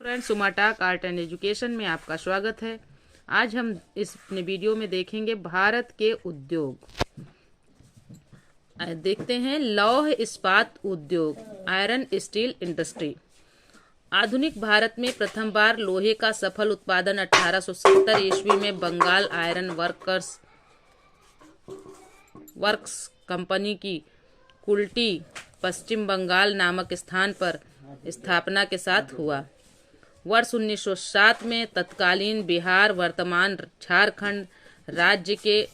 Friends, सुमाटाक art and education में आपका स्वागत है। आज हम इस अपने वीडियो में देखेंगे भारत के उद्योग। देखते हैं लौह इस्पात उद्योग, आयरन स्टील इंडस्ट्री। आधुनिक भारत में प्रथम बार लोहे का सफल उत्पादन 1870 ईस्वी में बंगाल आयरन वर्क्स कंपनी की कुल्टी पश्चिम बंगाल नामक स्थान पर स्थापना के साथ हुआ। वर्ष 1907 में तत्कालीन बिहार वर्तमान झारखंड राज्य के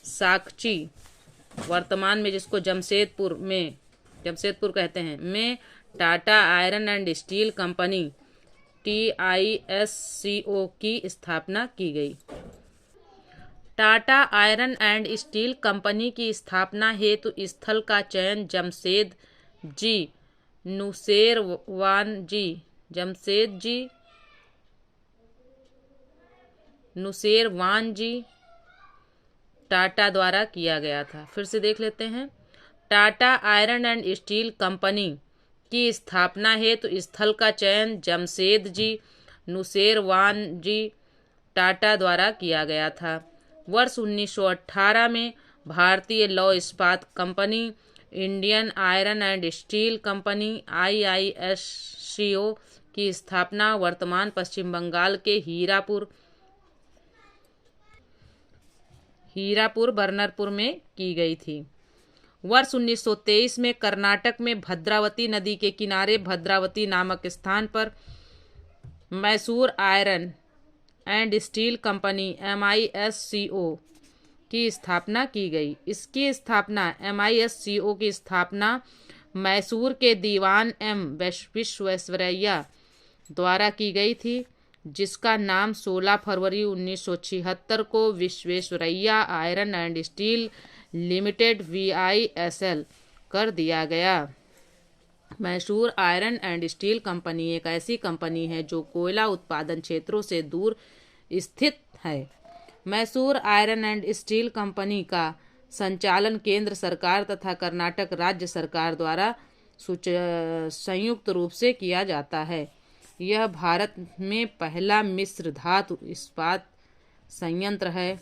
साकची, वर्तमान में जिसको जमशेदपुर कहते हैं, में Tata iron and steel company TISCO की स्थापना की गई। Tata iron and steel company की स्थापना हेतु स्थल का चयन जमशेदजी नुसेरवानजी टाटा द्वारा किया गया था। फिर से देख लेते हैं। Tata iron and steel company की स्थापना हेतु स्थल का चयन जमशेदजी नुसेरवानजी टाटा द्वारा किया गया था। वर्ष 1918 में भारतीय लौह इस्पात company, Indian iron and steel company IISCO की स्थापना वर्तमान पश्चिम बंगाल के हीरापुर बर्नरपुर में की गई थी। वर्ष 1923 में कर्नाटक में भद्रावती नदी के किनारे भद्रावती नामक स्थान पर Mysore iron and steel company MISCO की स्थापना की गई। इसकी स्थापना MISCO की स्थापना मैसूर के दीवान M विश्वेश्वरैया द्वारा की गई थी, जिसका नाम 16 फरवरी 1976 को Visvesvaraya iron and steel limited VISL कर दिया गया। Mysore iron and steel company एक ऐसी कंपनी है जो कोयला उत्पादन क्षेत्रों से दूर स्थित है। Mysore iron and steel company का संचालन केंद्र सरकार तथा कर्नाटक राज्य सरकार द्वारा संयुक्त रूप से किया जाता है। यह भारत में पहला मिश्र धातु इस्पात संयंत्र है।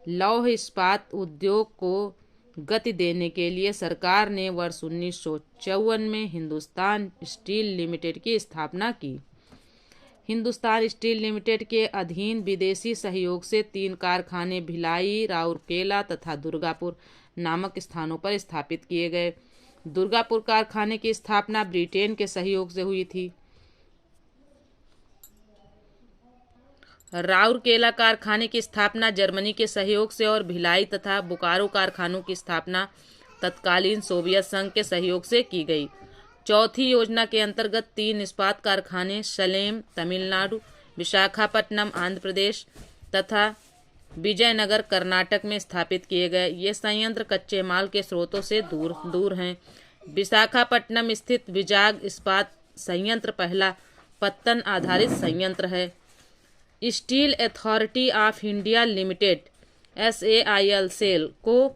लौह इस्पात उद्योग को गति देने के लिए सरकार ने वर्ष 1954 में हिंदुस्तान स्टील लिमिटेड की स्थापना की। हिंदुस्तान स्टील लिमिटेड के अधीन विदेशी सहयोग से 3 कारखाने भिलाई, राउरकेला तथा दुर्गापुर नामक स्थानों पर स्थापित किए गए। दुर्गापुर कारखाने की स्थापना ब्रिटेन के सहयोग से हुई थी। राउरकेला कारखाने की स्थापना जर्मनी के सहयोग से और भिलाई तथा बोकारो कारखानों की स्थापना तत्कालीन सोवियत संघ के सहयोग से की गई। चौथी योजना के अंतर्गत 3 इस्पात कारखाने सलेम तमिलनाडु, विशाखापट्टनम आंध्र प्रदेश तथा विजयनगर कर्नाटक में स्थापित किए गए। ये संयंत्र कच्चे माल के स्रोतों से दूर हैं। विशाखापट्टनम स्थित विजाग इस्पात संयंत्र पहला पत्तन आधारित संयंत्र है। Steel Authority of India Limited SAIL SAIL को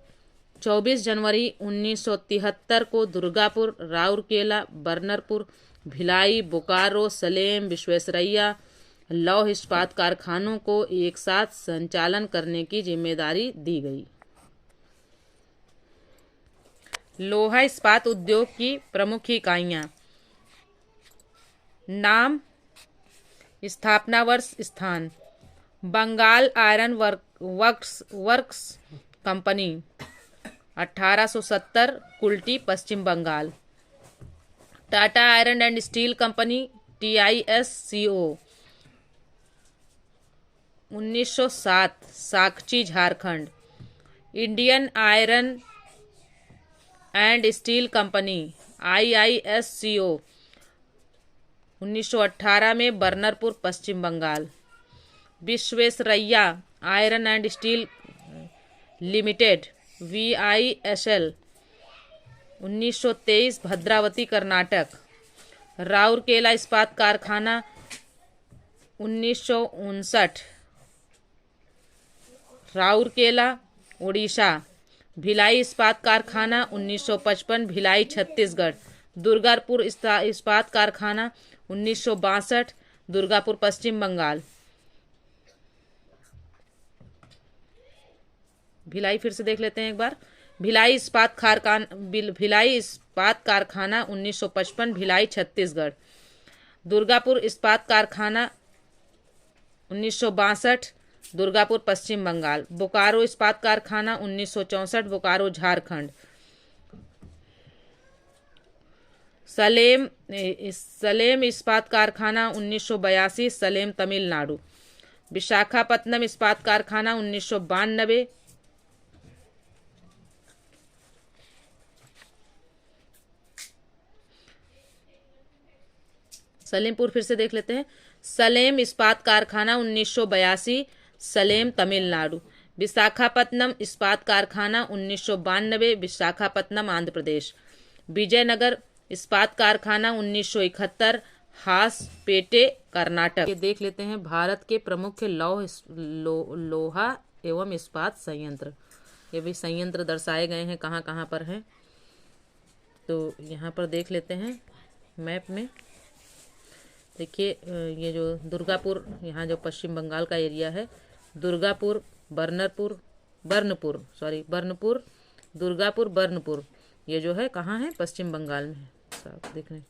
24 जनवरी 1973 को दुर्गापुर, राउरकेला, बर्नरपुर, भिलाई, बोकारो, सलेम, विश्वेश्वरैया लौह इस्पात कारखानों को एक साथ संचालन करने की जिम्मेदारी दी गई। लोहा इस्पात उद्योग की प्रमुख इकाइयां। नाम, स्थापना वर्ष, स्थान। Bengal iron works company 1870 Kulti Paschim Bangal. Tata iron and steel company TISCO 1907 Sakchi Jharkhand. Indian iron and steel company IISCO 1918 में Burnpur Paschim Bangal. Visvesvaraya iron and steel limited VISL 1923 Bhadravati Karnataka. Rourkela इस्पात कारखाना 1959 राउरकेला उड़ीसा। भिलाई इस्पात कारखाना 1955 भिलाई छत्तीसगढ़। दुर्गापुर इस्पात कारखाना 1962 दुर्गापुर पश्चिम बंगाल। भिलाई फिर से देख लेते हैं एक बार। भिलाई इस्पात कारखाना 1955 भिलाई छत्तीसगढ़। दुर्गापुर इस्पात कारखाना 1962 दुर्गापुर पश्चिम बंगाल। बोकारो इस्पात कारखाना 1964 बोकारो झारखंड। सलेम इस्पात कारखाना 1982 सलेम तमिलनाडु। विशाखापत्तनम इस्पात कारखाना 1992 सलेमपुर फिर से देख लेते हैं। सलेम इस्पात कारखाना 1982 सलेम तमिलनाडु। विशाखापत्तनम इस्पात कारखाना 1992 विशाखापत्तनम आंध्र प्रदेश। विजयनगर इस्पात कारखाना 1971 हासपेटे कर्नाटक। ये देख लेते हैं भारत के प्रमुख लोहा एवं इस्पात संयंत्र। ये भी संयंत्र दर्शाए गए हैं कहाँ कहाँ पर हैं, तो यहाँ पर देख लेते हैं मैप में। देखिए ये जो दुर्गापुर, यहाँ जो पश्चिम बंगाल का एरिया है, दुर्गापुर बर्नपुर दुर्गापुर बर्नपुर, ये जो है कहाँ है, पश्चिम बंगाल में है, साफ देख रहे हैं।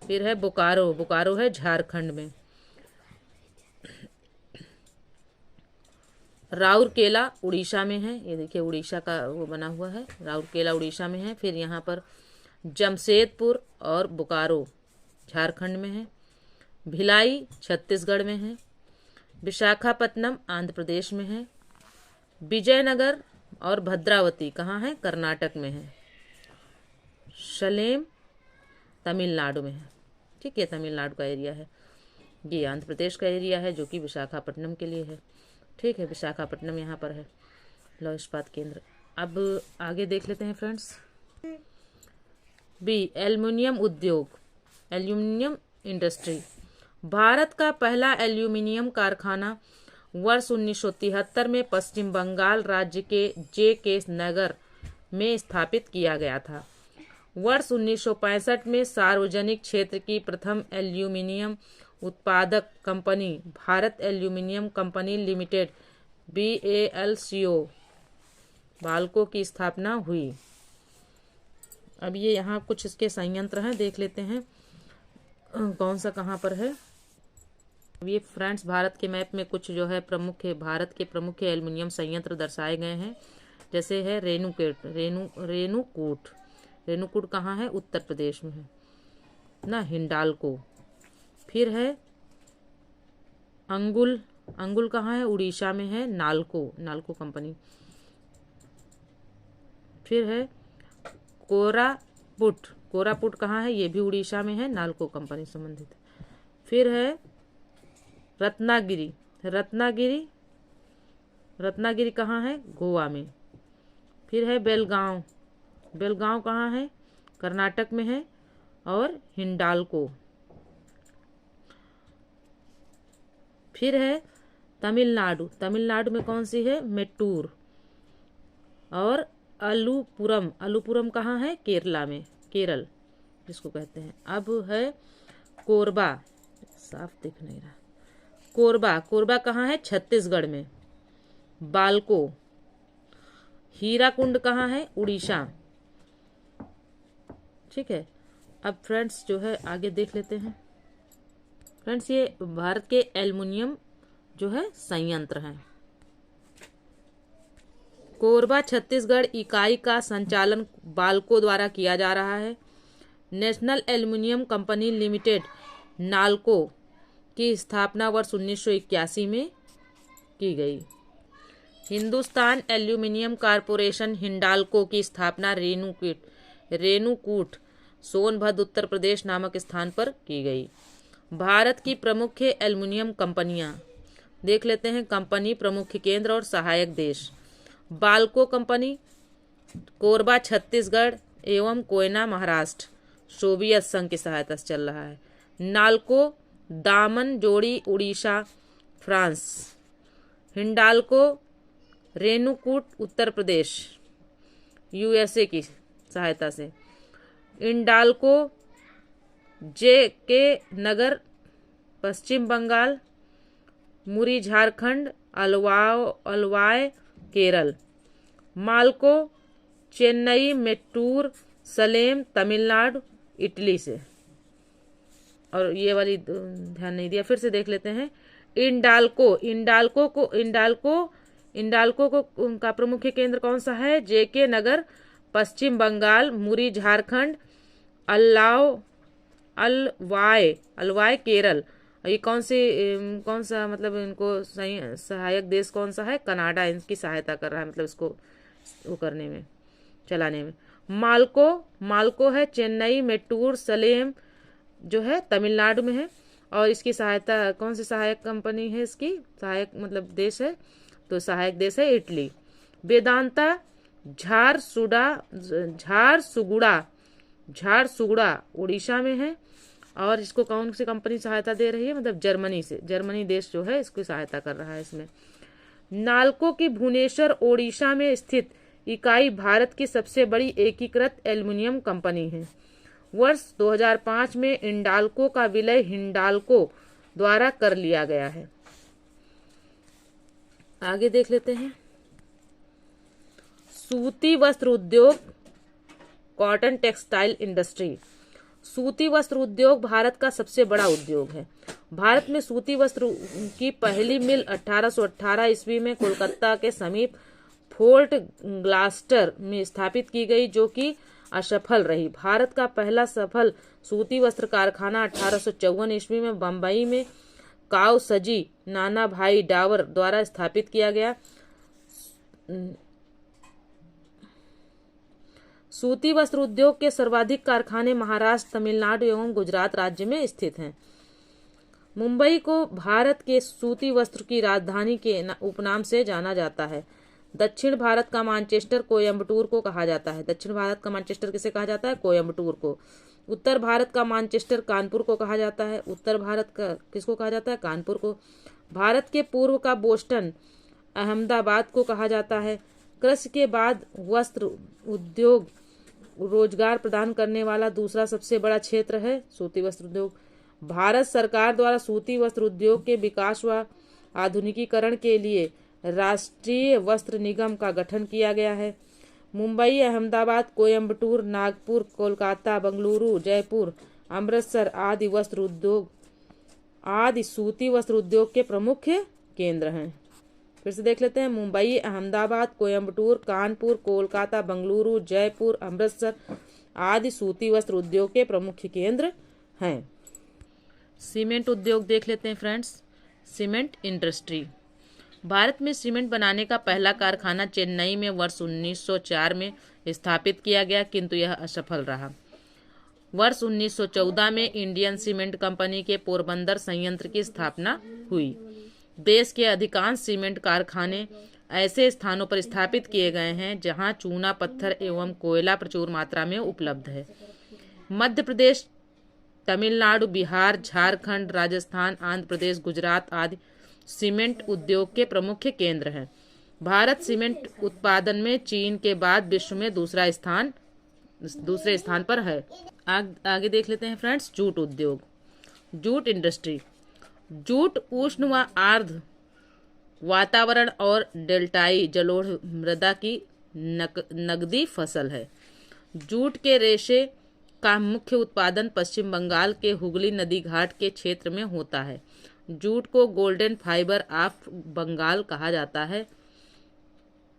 फिर है बोकारो है झारखंड में। राउरकेला उड़ीसा में है, ये देखिए उड़ीसा का वो बना हुआ है, राउरकेला उड़ीसा में है। फिर यहाँ पर जमशेदपुर और बोकारो झारखंड में है। भिलाई छत्तीसगढ़ में है। विशाखापत्तनम आंध्र प्रदेश में है। विजयनगर और भद्रावती कहाँ है, कर्नाटक में है। सलेम तमिलनाडु में है। ठीक है, तमिलनाडु का एरिया है। ये आंध्र प्रदेश का एरिया है जो कि विशाखापट्टनम के लिए है। ठीक है, विशाखापट्टनम यहाँ पर है लौह इस्पात केंद्र। अब आगे देख लेते हैं फ्रेंड्स। बी एल्युमिनियम उद्योग, एल्युमिनियम इंडस्ट्री। भारत का पहला एल्यूमिनियम कारखाना वर्ष 1973 में पश्चिम बंगाल राज्य के जे.के. नगर में स्थापित किया गया था। वर्ष 1965 में सार्वजनिक क्षेत्र की प्रथम एल्यूमिनियम उत्पादक company Bharat aluminium company limited BALCO Balco की स्थापना हुई। अब ये यहाँ कुछ इसके संयंत्र हैं, देख लेते हैं कौन सा कहाँ पर है। अब ये फ्रेंड्स भारत के मैप में कुछ जो है भारत के प्रमुख एल्युमिनियम संयंत्र दर्शाए गए हैं। जैसे है रेणुकूट कहाँ है, उत्तर प्रदेश में है ना, हिंडाल्को। फिर है अंगुल कहाँ है, उड़ीसा में है, नाल्को कंपनी। फिर है कोरापुट कहाँ है, ये भी उड़ीसा में है, नाल्को कंपनी संबंधित है। फिर है रत्नागिरी कहाँ है, गोवा में। फिर है बेलगांव कहाँ है, कर्नाटक में है, और हिंडाल्को। फिर है तमिलनाडु में कौन सी है, मेट्टूर। और अलुपुरम कहाँ है, केरल जिसको कहते हैं। अब है कोरबा, साफ दिख नहीं रहा, कोरबा कहाँ है, छत्तीसगढ़ में। बाल्को। हीराकुंड कहाँ है, उड़ीसा। ठीक है, अब फ्रेंड्स जो है आगे देख लेते हैं। फ्रेंड्स ये भारत के एल्युमिनियम जो है संयंत्र हैं। कोरबा छत्तीसगढ़ इकाई का संचालन बाल्को द्वारा किया जा रहा है। National aluminium company limited NALCO की स्थापना वर्ष 1981 में की गई। हिंदुस्तान एल्युमिनियम कॉरपोरेशन हिंडाल्को की स्थापना रेणुकूट सोनभद्र उत्तर प्रदेश नामक स्थान पर की गई। भारत की प्रमुख एल्युमिनियम कंपनियां देख लेते हैं। कंपनी प्रमुख केंद्र और सहायक देश। बाल्को कंपनी कोरबा छत्तीसगढ़ एवं कोयना महाराष्ट्र सोवियत संघ की सहायता से चल रहा है। नाल्को दामन जोड़ी उड़ीसा फ्रांस। हिंडाल्को रेणुकूट उत्तर प्रदेश USA की सहायता से। इंडाल्को जे.के. नगर पश्चिम बंगाल, मुरी झारखंड, अलवाय केरल, मालको चेन्नई, मेट्टूर सलेम तमिलनाडु इटली से। और ये वाली ध्यान नहीं दिया, फिर से देख लेते हैं। इंडाल्को को उनका प्रमुख केंद्र कौन सा है? जे.के. नगर पश्चिम बंगाल, मुरी झारखंड, अलवाय केरल। ये कौन सा मतलब इनको सहायक देश कौन सा है? कनाडा इनकी सहायता कर रहा है, मतलब इसको वो करने में, चलाने में। मालको है चेन्नई, मेट्टूर सलेम जो है तमिलनाडु में है, और इसकी सहायता कौन सी सहायक कंपनी है? इसकी सहायक मतलब देश है, तो सहायक देश है इटली। वेदांता झारसुगुड़ा उड़ीसा में है, और इसको कौन सी कंपनी सहायता दे रही है? मतलब जर्मनी देश जो है इसकी सहायता कर रहा है इसमें। नाल्को की भुवनेश्वर ओडिशा में स्थित इकाई भारत की सबसे बड़ी एकीकृत एल्युमिनियम कंपनी है। वर्ष 2005 में इंडाल्को का विलय हिंडाल्को द्वारा कर लिया गया है। आगे देख लेते हैं। सूती वस्त्र उद्योग, कॉटन टेक्सटाइल इंडस्ट्री। सूती वस्त्र उद्योग भारत का सबसे बड़ा उद्योग है। भारत में सूती वस्त्र की पहली मिल 1818 ईस्वी में कोलकाता के समीप फोर्ट ग्लास्टर में स्थापित की गई, जो कि असफल रही। भारत का पहला सफल सूती वस्त्र कारखाना 1854 ईस्वी में बम्बई में काव सजी नाना भाई डावर द्वारा स्थापित किया गया। सूती वस्त्र उद्योग के सर्वाधिक कारखाने महाराष्ट्र, तमिलनाडु एवं गुजरात राज्य में स्थित हैं। मुंबई को भारत के सूती वस्त्र की राजधानी के उपनाम से जाना जाता है। दक्षिण भारत का मैनचेस्टर कोयम्बटूर को कहा जाता है। दक्षिण भारत का मैनचेस्टर किसे कहा जाता है? कोयम्बटूर को। उत्तर भारत का मैनचेस्टर कानपुर को कहा जाता है। उत्तर भारत का किसको कहा जाता है? कानपुर को। भारत के पूर्व का बोस्टन अहमदाबाद को कहा जाता है। कृषि के बाद वस्त्र उद्योग रोजगार प्रदान करने वाला दूसरा सबसे बड़ा क्षेत्र है सूती वस्त्र उद्योग। भारत सरकार द्वारा सूती वस्त्र उद्योग के विकास व आधुनिकीकरण के लिए राष्ट्रीय वस्त्र निगम का गठन किया गया है। मुंबई, अहमदाबाद, कोयम्बटूर, नागपुर, कोलकाता, बंगलुरु, जयपुर, अमृतसर आदि सूती वस्त्र उद्योग के प्रमुख केंद्र हैं। फिर से देख लेते हैं। मुंबई, अहमदाबाद, कोयम्बटूर, कानपुर, कोलकाता, बंगलुरु, जयपुर, अमृतसर आदि सूती वस्त्र उद्योग के प्रमुख केंद्र हैं। सीमेंट उद्योग देख लेते हैं फ्रेंड्स। Cement industry. भारत में सीमेंट बनाने का पहला कारखाना चेन्नई में वर्ष 1904 में स्थापित किया गया, किंतु यह असफल रहा। वर्ष 1914 में इंडियन सीमेंट कंपनी के पोरबंदर संयंत्र की स्थापना हुई। देश के अधिकांश सीमेंट कारखाने ऐसे स्थानों पर स्थापित किए गए हैं जहां चूना पत्थर एवं कोयला प्रचुर मात्रा में उपलब्ध है। मध्य प्रदेश, तमिलनाडु, बिहार, झारखंड, राजस्थान, आंध्र प्रदेश, गुजरात आदि सीमेंट उद्योग के प्रमुख केंद्र हैं। भारत सीमेंट उत्पादन में चीन के बाद विश्व में दूसरे स्थान पर है। आगे देख लेते हैं फ्रेंड्स। जूट उद्योग, जूट इंडस्ट्री। जूट उष्ण व आर्द्र वातावरण और डेल्टाई जलोढ़ मृदा की नगदी फसल है। जूट के रेशे का मुख्य उत्पादन पश्चिम बंगाल के हुगली नदी घाट के क्षेत्र में होता है। जूट को गोल्डन फाइबर ऑफ बंगाल कहा जाता है।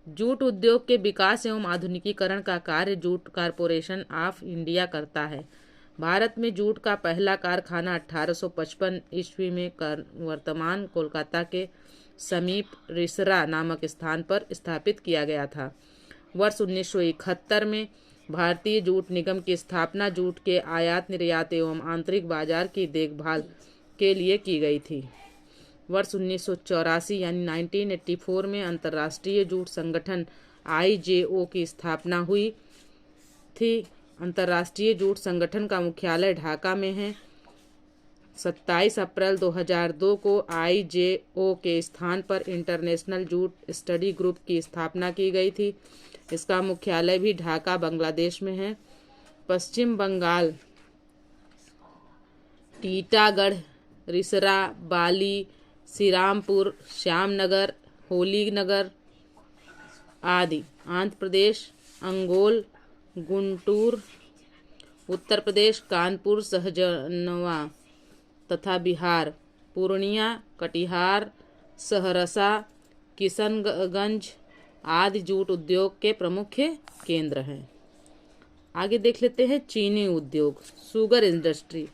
जूट उद्योग के विकास एवं आधुनिकीकरण का कार्य जूट कॉरपोरेशन ऑफ इंडिया करता है। भारत में जूट का पहला कारखाना 1855 ईस्वी में वर्तमान कोलकाता के समीप रिसरा नामक स्थान पर स्थापित किया गया था। वर्ष 1971 में भारतीय जूट निगम की स्थापना जूट के आयात निर्यात एवं आंतरिक बाजार की देखभाल के लिए की गई थी। वर्ष 1984 यानी 1984 में अंतर्राष्ट्रीय जूट संगठन IJO की स्थापना हुई थी। अंतर्राष्ट्रीय जूट संगठन का मुख्यालय ढाका में है। 27 अप्रैल 2002 को IJO के स्थान पर इंटरनेशनल जूट स्टडी ग्रुप की स्थापना की गई थी। इसका मुख्यालय भी ढाका, बांग्लादेश में है। पश्चिम बंगाल टीटागढ़, रिसरा, बाली, श्रीरामपुर, श्यामनगर, होलीनगर आदि। आंध्र प्रदेश अंगोल, गुंटूर, उत्तर प्रदेश कानपुर, सहजनवा तथा बिहार पूर्णिया, कटिहार, सहरसा, किशनगंज आदि जूट उद्योग के प्रमुख केंद्र हैं। आगे देख लेते हैं चीनी उद्योग, शुगर इंडस्ट्री।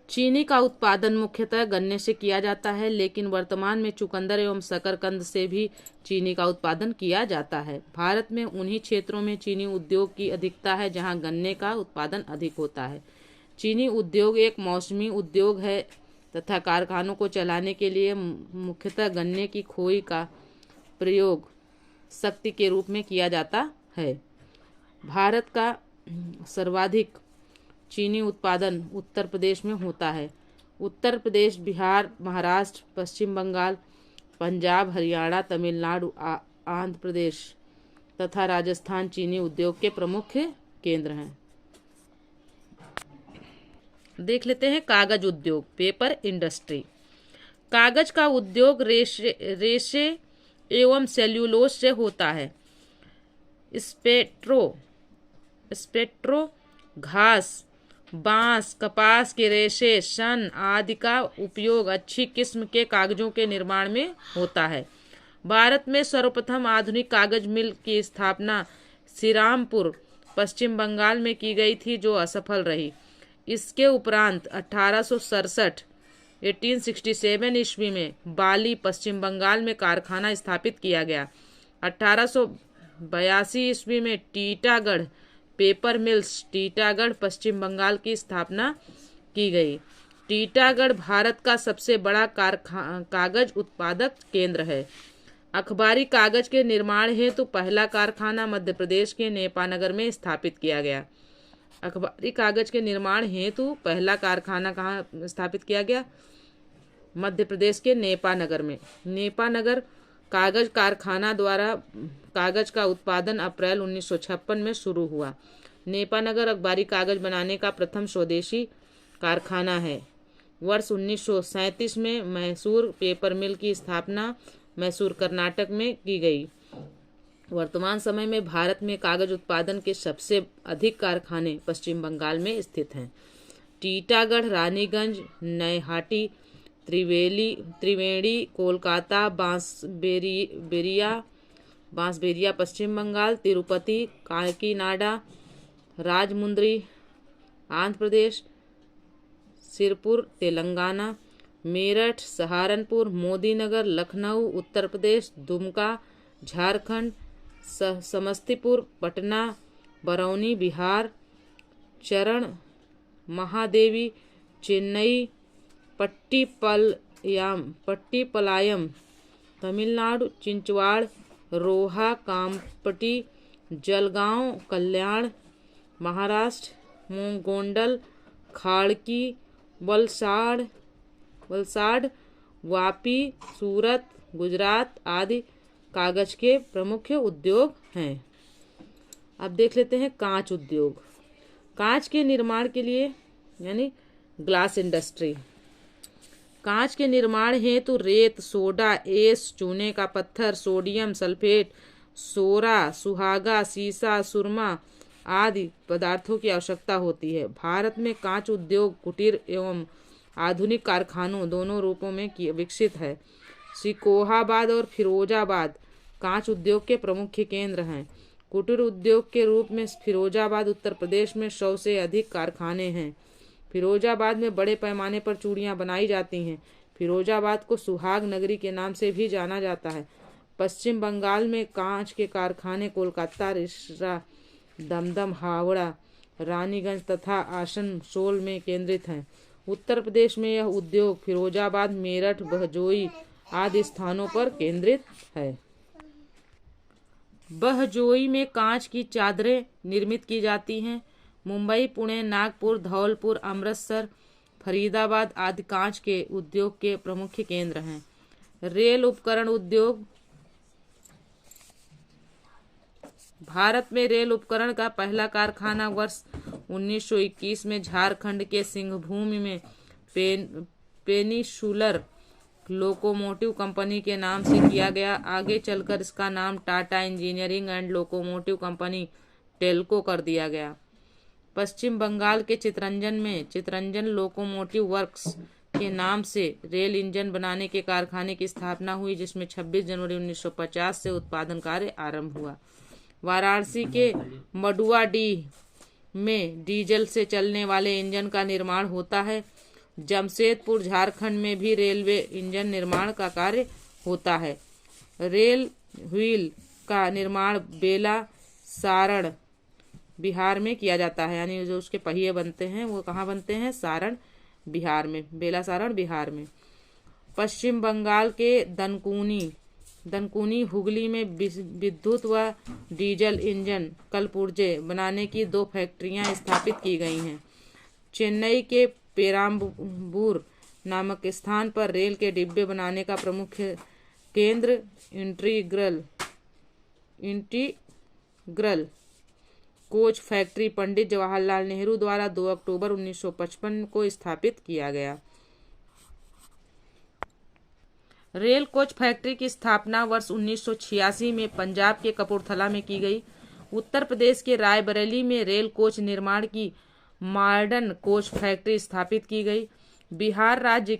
चीनी का उत्पादन मुख्यतः गन्ने से किया जाता है, लेकिन वर्तमान में चुकंदर एवं शकरकंद से भी चीनी का उत्पादन किया जाता है। भारत में उन्हीं क्षेत्रों में चीनी उद्योग की अधिकता है जहां गन्ने का उत्पादन अधिक होता है। चीनी उद्योग एक मौसमी उद्योग है तथा कारखानों को चलाने के लिए मुख्यतः गन्ने की खोई का प्रयोग शक्ति के रूप में किया जाता है। भारत का सर्वाधिक चीनी उत्पादन उत्तर प्रदेश में होता है। उत्तर प्रदेश, बिहार, महाराष्ट्र, पश्चिम बंगाल, पंजाब, हरियाणा, तमिलनाडु, आंध्र प्रदेश तथा राजस्थान चीनी उद्योग के प्रमुख केंद्र हैं। देख लेते हैं कागज उद्योग, पेपर इंडस्ट्री। कागज का उद्योग रेशे एवं सेल्यूलोज से होता है। स्पेक्ट्रो घास, बांस, कपास के रेशे, सन आदि का उपयोग अच्छी किस्म के कागजों के निर्माण में होता है। भारत में सर्वप्रथम आधुनिक कागज मिल की स्थापना श्रीरामपुर, पश्चिम बंगाल में की गई थी, जो असफल रही। इसके उपरांत 1867 ईस्वी में बाली, पश्चिम बंगाल में कारखाना स्थापित किया गया। 1882 ईस्वी में टीटागढ़ पेपर मिल्स, टीटागढ़, पश्चिम बंगाल की स्थापना की गई। टीटागढ़ भारत का सबसे बड़ा कागज उत्पादक केंद्र है। अखबारी कागज के निर्माण हेतु पहला कारखाना मध्य प्रदेश के नेपानगर में स्थापित किया गया। अखबारी कागज के निर्माण हेतु पहला कारखाना कहाँ स्थापित किया गया? मध्य प्रदेश के नेपानगर में। नेपानगर कागज कारखाना द्वारा कागज का उत्पादन अप्रैल 1956 में शुरू हुआ। नेपानगर अखबारी कागज बनाने का प्रथम स्वदेशी कारखाना है। वर्ष 1937 में मैसूर पेपर मिल की स्थापना मैसूर, कर्नाटक में की गई। वर्तमान समय में भारत में कागज उत्पादन के सबसे अधिक कारखाने पश्चिम बंगाल में स्थित हैं। टीटागढ़, रानीगंज, नैहाटी, त्रिवेणी, कोलकाता, बांसबेरिया पश्चिम बंगाल, तिरुपति, काकीनाडा, राजमुंद्री आंध्र प्रदेश, सिरपुर तेलंगाना, मेरठ, सहारनपुर, मोदीनगर, लखनऊ उत्तर प्रदेश, दुमका झारखंड, समस्तीपुर, पटना, बरौनी बिहार, चरण, महादेवी, चेन्नई, पट्टीपलायम तमिलनाडु, चिंचवाड़, रोहा, कामपटी, जलगांव, कल्याण महाराष्ट्र, गोंडल, खाड़की, वलसाड़, वापी, सूरत गुजरात आदि कागज के प्रमुख उद्योग हैं। अब देख लेते हैं कांच उद्योग। कांच के निर्माण के लिए यानी ग्लास इंडस्ट्री। कांच के निर्माण हेतु रेत, सोडा, एस, चूने का पत्थर, सोडियम सल्फेट, सोरा, सुहागा, सीसा, सुरमा आदि पदार्थों की आवश्यकता होती है। भारत में कांच उद्योग कुटीर एवं आधुनिक कारखानों दोनों रूपों में विकसित है। सिकोहाबाद और फिरोजाबाद कांच उद्योग के प्रमुख केंद्र हैं। कुटीर उद्योग के रूप में फिरोजाबाद उत्तर प्रदेश में 100 से अधिक कारखाने हैं। फिरोजाबाद में बड़े पैमाने पर चूड़ियां बनाई जाती हैं। फिरोजाबाद को सुहाग नगरी के नाम से भी जाना जाता है। पश्चिम बंगाल में कांच के कारखाने कोलकाता, रिसरा, दमदम, हावड़ा, रानीगंज तथा आसनसोल में केंद्रित हैं। उत्तर प्रदेश में यह उद्योग फिरोजाबाद, मेरठ, बहजोई आदि स्थानों पर केंद्रित है। बहजोई में कांच की चादरें निर्मित की जाती हैं। मुंबई, पुणे, नागपुर, धौलपुर, अमृतसर, फरीदाबाद आदि कांच के उद्योग के प्रमुख केंद्र हैं। रेल उपकरण उद्योग। भारत में रेल उपकरण का पहला कारखाना वर्ष 1921 में झारखंड के सिंहभूम में पेनिसुलर लोकोमोटिव कंपनी के नाम से किया गया। आगे चलकर इसका नाम Tata engineering and locomotive company Telco कर दिया गया। पश्चिम बंगाल के चितरंजन में चितरंजन लोकोमोटिव वर्क्स के नाम से रेल इंजन बनाने के कारखाने की स्थापना हुई, जिसमें 26 जनवरी 1950 से उत्पादन कार्य आरंभ हुआ। वाराणसी के मडुआडीह में डीजल से चलने वाले इंजन का निर्माण होता है। जमशेदपुर झारखंड में भी रेलवे इंजन निर्माण का कार्य होता है। रेल व्हील का निर्माण बेला सारण बिहार में किया जाता है, यानी जो उसके पहिए बनते हैं वो कहाँ बनते हैं? सारण बिहार में, बेला सारण बिहार में। पश्चिम बंगाल के दनकुनी हुगली में विद्युत व डीजल इंजन कलपुर्जे बनाने की 2 फैक्ट्रियां स्थापित की गई हैं। चेन्नई के पेराम्बूर नामक स्थान पर रेल के डिब्बे बनाने का प्रमुख केंद्र integral coach factory Pandit Jawaharlal Nehru द्वारा 2 अक्टूबर 1955 को स्थापित किया गया। रेल कोच फैक्ट्री की स्थापना वर्ष 1986 में पंजाब के कपूरथला में की गई। उत्तर प्रदेश के रायबरेली में रेल कोच निर्माण की मॉडर्न कोच फैक्ट्री स्थापित की गई। बिहार राज्य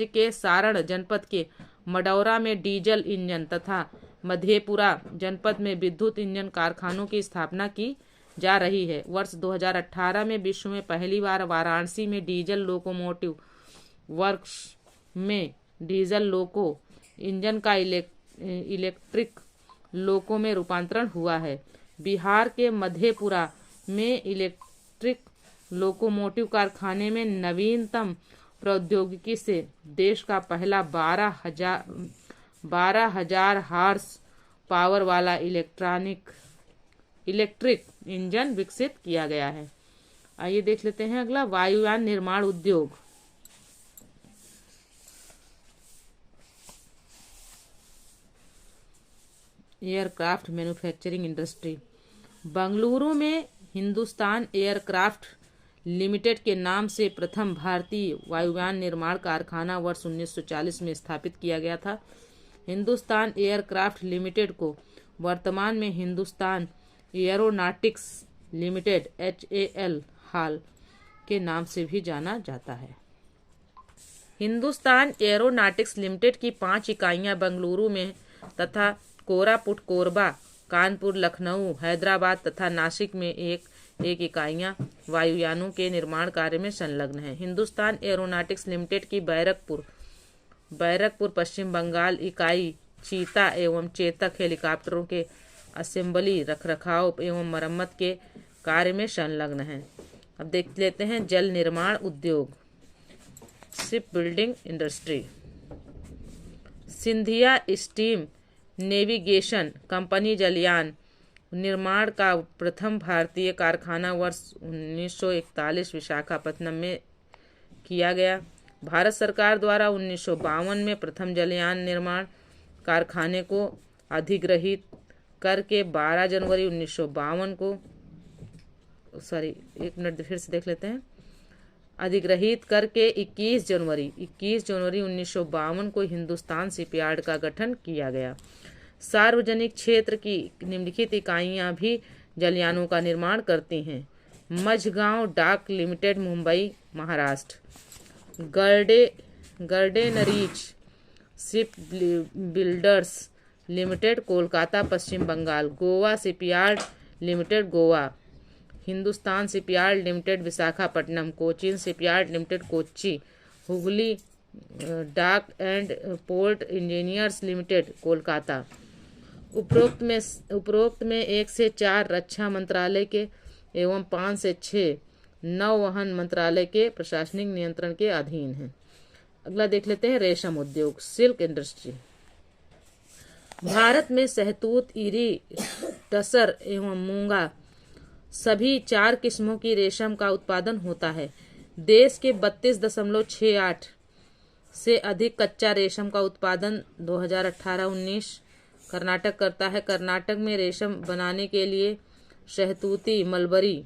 के सारण जनपद के मडौरा में डीजल इंजन तथा मधेपुरा जनपद में विद्युत इंजन कारखानों की स्थापना की जा रही है। वर्ष 2018 में विश्व में पहली बार वाराणसी में डीजल लोकोमोटिव वर्क्स में डीजल लोको इंजन का इलेक्ट्रिक लोको में रूपांतरण हुआ है। बिहार के मधेपुरा में इलेक्ट्रिक लोकोमोटिव कारखाने में नवीनतम प्रौद्योगिकी से देश का पहला 12,000 हॉर्स पावर वाला इलेक्ट्रिक इंजन विकसित किया गया है। आइए देख लेते हैं अगला, वायुयान निर्माण उद्योग। Aircraft manufacturing industry. बंगलुरु में हिंदुस्तान एयरक्राफ्ट लिमिटेड के नाम से प्रथम भारतीय वायुयान निर्माण कारखाना वर्ष 1940 में स्थापित किया गया था। हिंदुस्तान एयरक्राफ्ट लिमिटेड को वर्तमान में हिंदुस्तान एरोनॉटिक्स लिमिटेड HAL हाल के नाम से भी जाना जाता है। हिंदुस्तान एरोनॉटिक्स लिमिटेड की 5 इकाइयां बेंगलुरु में तथा कोरापुट, कोरबा, कानपुर, लखनऊ, हैदराबाद तथा नासिक में एक इकाइयां वायुयानों के निर्माण कार्य में संलग्न है। हिंदुस्तान एरोनॉटिक्स लिमिटेड की बैरकपुर पश्चिम बंगाल इकाई चीता एवं चेतक हेलीकॉप्टरों के असेंबली, रखरखाव एवं मरम्मत के कार्य में संलग्न है। अब देख लेते हैं जल निर्माण उद्योग, ship building industry. Scindia steam navigation company जलयान निर्माण का प्रथम भारतीय कारखाना वर्ष 1941 विशाखापत्तनम में किया गया। भारत सरकार द्वारा 1952 में प्रथम जलयान निर्माण कारखाने को अधिग्रहित करके 12 जनवरी 1952 को अधिग्रहित करके 21 जनवरी 1952 को हिंदुस्तान शिपयार्ड का गठन किया गया। सार्वजनिक क्षेत्र की निम्नलिखित इकाइयां भी जलयानों का निर्माण करती हैं। Mazagon dock limited Mumbai Maharashtra, Garden Reach ship builders limited Kolkata Paschim Bangal, Goa shipyard limited Goa, Hindustan shipyard limited Visakhapatnam, Cochin shipyard limited Kochi, Hooghly dock and port engineers limited Kolkata. उपरोक्त में 1 से 4 रक्षा मंत्रालय के एवं 5 से 6 नौवहन मंत्रालय के प्रशासनिक नियंत्रण के अधीन है। अगला देख लेते हैं रेशम उद्योग, सिल्क इंडस्ट्री। भारत में शहतूत, इरी, टसर एवं मूंगा सभी 4 किस्मों की रेशम का उत्पादन होता है। देश के 32.68 से अधिक कच्चा रेशम का उत्पादन 2018-19 कर्नाटक करता है। कर्नाटक में रेशम बनाने के लिए शहतूती, मलबरी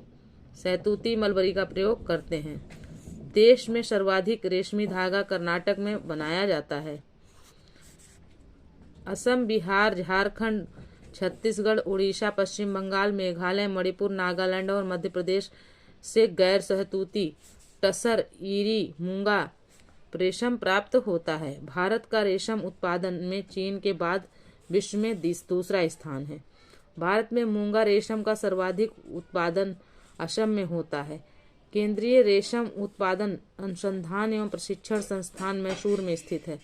शहतूती मलबरी का प्रयोग करते हैं। देश में सर्वाधिक रेशमी धागा कर्नाटक में बनाया जाता है। असम, बिहार, झारखंड, छत्तीसगढ़, उड़ीसा, पश्चिम बंगाल, मेघालय, मणिपुर, नागालैंड और मध्य प्रदेश से गैर शहतूती टसर, इरी, मूंगा रेशम प्राप्त होता है। भारत का रेशम उत्पादन में चीन के बाद विश्व में दूसरा स्थान है। भारत में मूंगा रेशम का सर्वाधिक उत्पादन असम में होता है। केंद्रीय रेशम उत्पादन अनुसंधान एवं प्रशिक्षण संस्थान मैसूर में स्थित है।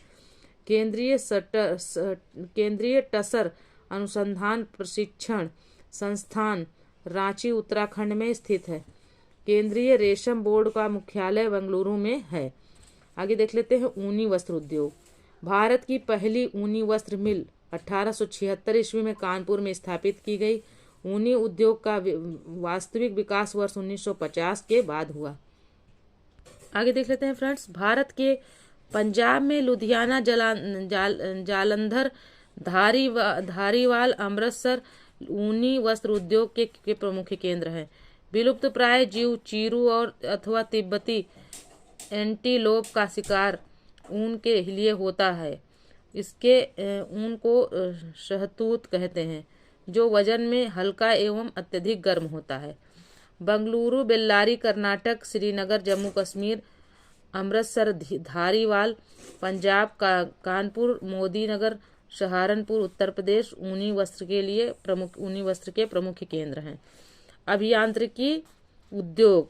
केंद्रीय टसर अनुसंधान प्रशिक्षण संस्थान रांची उत्तराखंड में स्थित है। केंद्रीय रेशम बोर्ड का मुख्यालय बेंगलुरु में है। आगे देख लेते हैं ऊनी वस्त्र उद्योग। भारत की पहली ऊनी वस्त्र मिल 1876 ईस्वी में कानपुर में स्थापित की गई। ऊनी उद्योग का वास्तविक विकास वर्ष 1950 के बाद हुआ। आगे देख लेते हैं फ्रेंड्स, भारत के पंजाब में लुधियाना, जालंधर, धारीवाल, अमृतसर ऊनी वस्त्र उद्योग के प्रमुख केंद्र हैं। विलुप्त प्राय जीव चीरू और अथवा तिब्बती एंटीलोप का शिकार ऊन के लिए होता है। इसके ऊन को शहतूत कहते हैं, जो वजन में हल्का एवं अत्यधिक गर्म होता है। बंगलुरु, बेल्लारी कर्नाटक, श्रीनगर जम्मू कश्मीर, अमृतसर धारीवाल पंजाब, कानपुर मोदीनगर सहारनपुर उत्तर प्रदेश ऊनी वस्त्र के प्रमुख केंद्र हैं। अभियांत्रिकी उद्योग,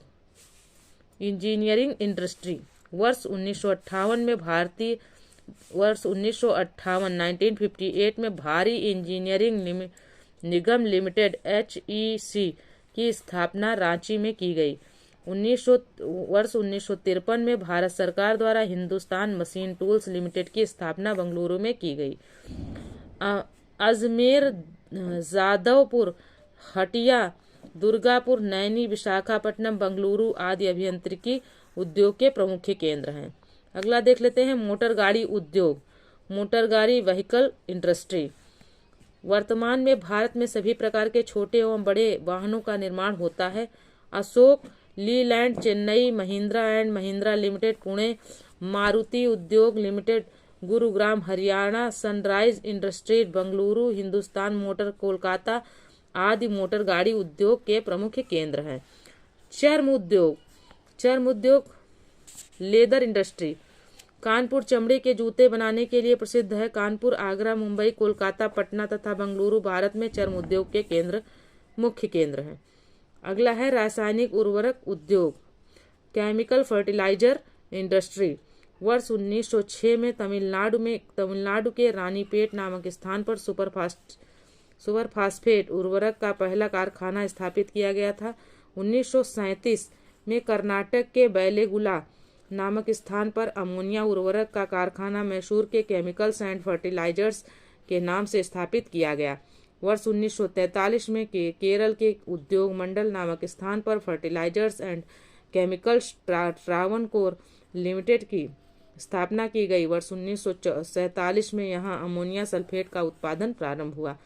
इंजीनियरिंग इंडस्ट्री। वर्ष 1958 में भारी इंजीनियरिंग निगम लिमिटेड HEC की स्थापना रांची में की गई। वर्ष 1953 में भारत सरकार द्वारा हिंदुस्तान मशीन टूल्स लिमिटेड की स्थापना बेंगलुरु में की गई। अजमेर, जादवपुर, हटिया, दुर्गापुर, नैनी, विशाखापट्टनम, बेंगलुरु आदि अभियांत्रिकी उद्योग के प्रमुख केंद्र हैं। अगला देख लेते हैं मोटर गाड़ी उद्योग, मोटर गाड़ी व्हीकल इंडस्ट्री। वर्तमान में भारत में सभी प्रकार के छोटे एवं बड़े वाहनों का निर्माण होता है। अशोक लीलैंड चेन्नई, महिंद्रा एंड महिंद्रा लिमिटेड पुणे, मारुति उद्योग limited Gurugram Haryana, sunrise industries Bengaluru, Hindustan motor Kolkata आदि मोटर गाड़ी उद्योग के प्रमुख केंद्र हैं। चर्म उद्योग लेदर इंडस्ट्री। कानपुर चमड़े के जूते बनाने के लिए प्रसिद्ध है। कानपुर, आगरा, मुंबई, कोलकाता, पटना तथा बेंगलुरु भारत में चर्म उद्योग के मुख्य केंद्र हैं। अगला है रासायनिक उर्वरक उद्योग, केमिकल फर्टिलाइजर इंडस्ट्री। वर्ष 1906 में तमिलनाडु के रानीपेट नामक स्थान पर सुपर फास्फेट उर्वरक का पहला कारखाना स्थापित किया गया था। 1937 में कर्नाटक के बैलेगुला नामक स्थान पर अमोनिया उर्वरक का कारखाना मैसूर के केमिकल्स एंड फर्टिलाइजर्स के नाम से स्थापित किया गया। वर्ष 1943 में केरल के उद्योग मंडल नामक स्थान पर Fertilisers and Chemicals Travancore Limited की स्थापना की गई। वर्ष 1947 में यहां अमोनिया सल्फेट का उत्पादन प्रारंभ हुआ।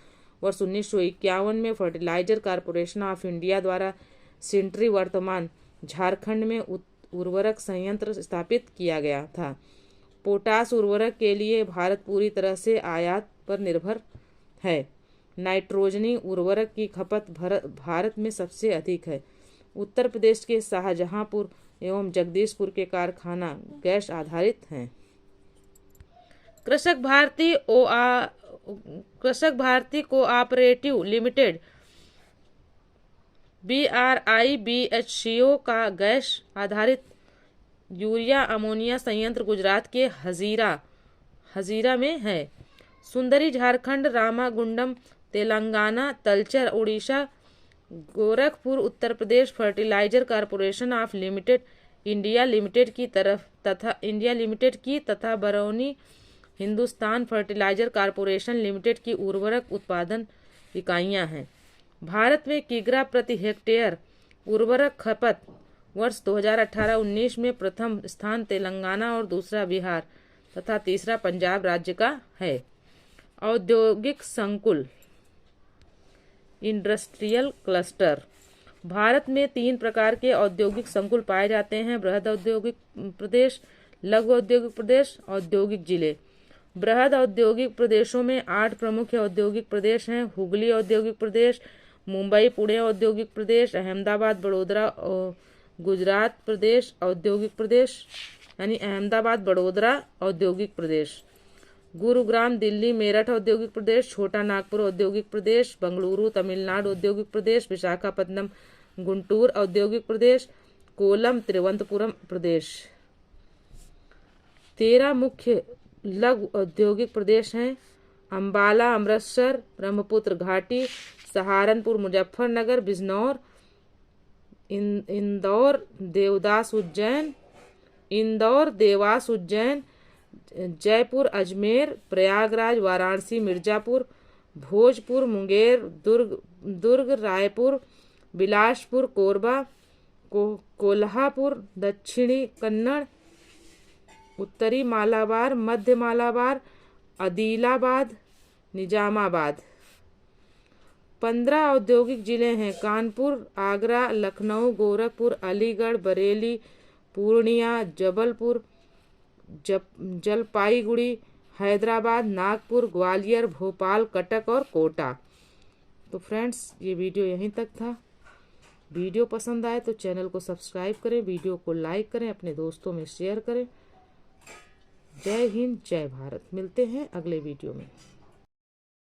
वर्ष 1951 में फर्टिलाइजर कॉरपोरेशन ऑफ इंडिया द्वारा सिंट्री वर्तमान झारखंड में उर्वरक संयंत्र स्थापित किया गया था। पोटास उर्वरक के लिए भारत पूरी तरह से आयात पर निर्भर है। नाइट्रोजनी उर्वरक की खपत भारत में सबसे अधिक है। उत्तर प्रदेश के शाहजहांपुर एवं जगदीशपुर के कारखाना गैस आधारित हैं। Krishak Bharati cooperative limited BRIBHCO का गैस आधारित यूरिया अमोनिया संयंत्र गुजरात के हजीरा में है। Sundari Jharkhand, Ramagundam Telangana, Talcher Orissa, Gorakhpur Uttar Pradesh fertilizer corporation of India limited की तथा Barauni Hindustan fertilizer corporation limited की उर्वरक उत्पादन इकाइयां हैं। भारत में किग्रा प्रति हेक्टेयर उर्वरक खपत वर्ष 2018-19 में प्रथम स्थान तेलंगाना और दूसरा बिहार तथा तीसरा पंजाब राज्य का है। औद्योगिक संकुल इंडस्ट्रियल क्लस्टर। भारत में 3 प्रकार के औद्योगिक संकुल पाए जाते हैं: बृहद औद्योगिक प्रदेश, लघु औद्योगिक प्रदेश, औद्योगिक जिले। बृहद औद्योगिक प्रदेशों में 8 प्रमुख औद्योगिक प्रदेश हैं: हुगली औद्योगिक प्रदेश, मुंबई पुणे औद्योगिक प्रदेश, अहमदाबाद बड़ोदरा और गुजरात प्रदेश औद्योगिक प्रदेश यानी अहमदाबाद बड़ोदरा औद्योगिक प्रदेश, गुरुग्राम दिल्ली मेरठ औद्योगिक प्रदेश, छोटा नागपुर औद्योगिक प्रदेश, बंगलुरु तमिलनाडु औद्योगिक प्रदेश, विशाखापत्तनम गुंटूर औद्योगिक प्रदेश, कोलम तिरुवनंतपुरम प्रदेश। 13 मुख्य लघु औद्योगिक प्रदेश हैं: अंबाला अमृतसर, ब्रह्मपुत्र घाटी, सहारनपुर मुजफ्फरनगर बिजनौर, इंदौर देवास उज्जैन, जयपुर अजमेर, प्रयागराज वाराणसी मिर्जापुर, भोजपुर मुंगेर दुर्ग रायपुर, बिलासपुर कोरबा, कोल्हापुर, दक्षिणी कन्नड़, उत्तरी मालाबार, मध्य मालाबार, आदिलाबाद, निजामाबाद। 15 औद्योगिक जिले हैं: कानपुर, आगरा, लखनऊ, गोरखपुर, अलीगढ़, बरेली, पूर्णिया, जबलपुर, जलपाईगुड़ी, हैदराबाद, नागपुर, ग्वालियर, भोपाल, कटक और कोटा। तो फ्रेंड्स, ये वीडियो यहीं तक था। वीडियो पसंद आए तो चैनल को सब्सक्राइब करें, वीडियो को लाइक करें, अपने दोस्तों में शेयर करें। जय हिंद, जय भारत। मिलते हैं अगले वीडियो में।